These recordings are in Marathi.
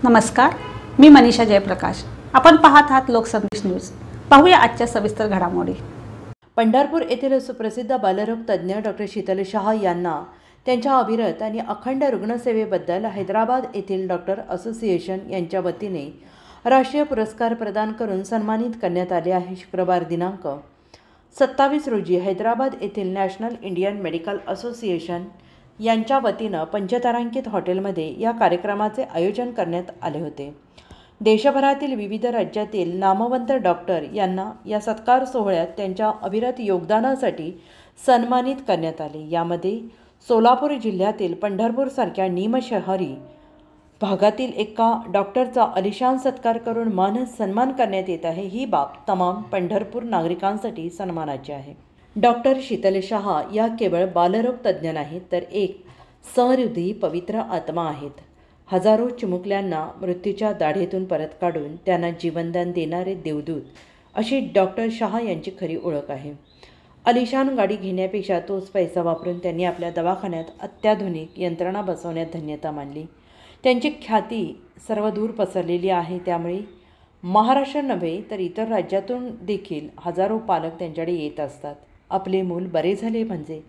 नमस्कार, मी मनीषा जयप्रकाश। आपण पाहत आहात लोकसंदेश न्यूज। पाहूया आजच्या सविस्तर घडामोडी। पंढरपूर येथील सुप्रसिद्ध बालरोग तज्ज्ञ डॉक्टर शीतल शाह यांना त्यांच्या अविरत आणि अखंड रुग्णसेवेबद्दल हैदराबाद येथील डॉक्टर असोसिएशन यांच्या वतीने राष्ट्रीय पुरस्कार प्रदान करून सन्मानित करण्यात आले आहे। शुक्रवार दिनांक 27 रोजी हैदराबाद येथील नॅशनल इंडियन मेडिकल असोसिएशन यांच्या वतीनं पंचतारांकित हॉटेलमध्ये या कार्यक्रमाचे आयोजन करण्यात आले होते। देशभरातील विविध राज्यातील नामवंत डॉक्टर यांना या सत्कार सोहळ्यात त्यांच्या अविरत योगदानासाठी सन्मानित करण्यात आले। यामध्ये सोलापूर जिल्ह्यातील पंढरपूरसारख्या निमशहरी भागातील एका डॉक्टरचा आलिशान सत्कार करून मान सन्मान करण्यात येत आहे। ही बाब तमाम पंढरपूर नागरिकांसाठी सन्मानाची आहे। डॉक्टर शीतल शाह या केवळ बालरोग तज्ज्ञ नाहीत, तर एक सहृदयी पवित्र आत्मा आहेत। हजारो चिमुकल्यांना मृत्यूच्या दाढेतून परत काढून त्यांना जीवनदान देणारे देवदूत अशी डॉक्टर शाह यांची खरी ओळख आहे। आलिशान गाडी घेण्यापेक्षा तोच पैसा वापरून त्यांनी आपल्या दवाखान्यात अत्याधुनिक यंत्रणा बसवण्यात धन्यता मानली। त्यांची ख्याती सर्वदूर पसरलेली आहे, त्यामुळे महाराष्ट्र नव्हे तर इतर राज्यातून देखील हजारो पालक त्यांच्याकडे येत असतात। आपले मूल बरे झाले म्हणजे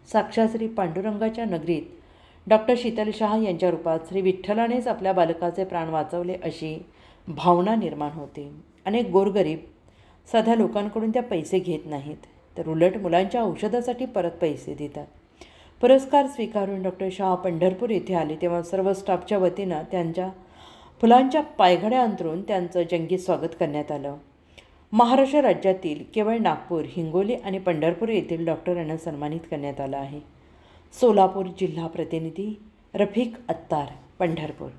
साक्षात श्री पांडुरंगाच्या नगरीत डॉक्टर शीतल शाह यांच्या रूपात श्री विठ्ठलानेच आपल्या बालकाचे प्राण वाचवले अशी भावना निर्माण होते। अनेक गोरगरीब साध्या लोकांकडून त्या पैसे घेत नाहीत, तर उलट मुलांच्या औषधासाठी परत पैसे देतात। पुरस्कार स्वीकारून डॉक्टर शाह पंढरपूर येथे आले तेव्हा सर्व स्टाफच्या वतीनं त्यांच्या फुलांच्या पायघड्या अंतरून त्यांचं जंगी स्वागत करण्यात आलं। महाराष्ट्र राज्यातील केवळ नागपूर, हिंगोली आणि पंढरपूर येथील डॉक्टरांना सन्मानित करण्यात आलं आहे। सोलापूर जिल्हा प्रतिनिधी रफिक अत्तार, पंढरपूर।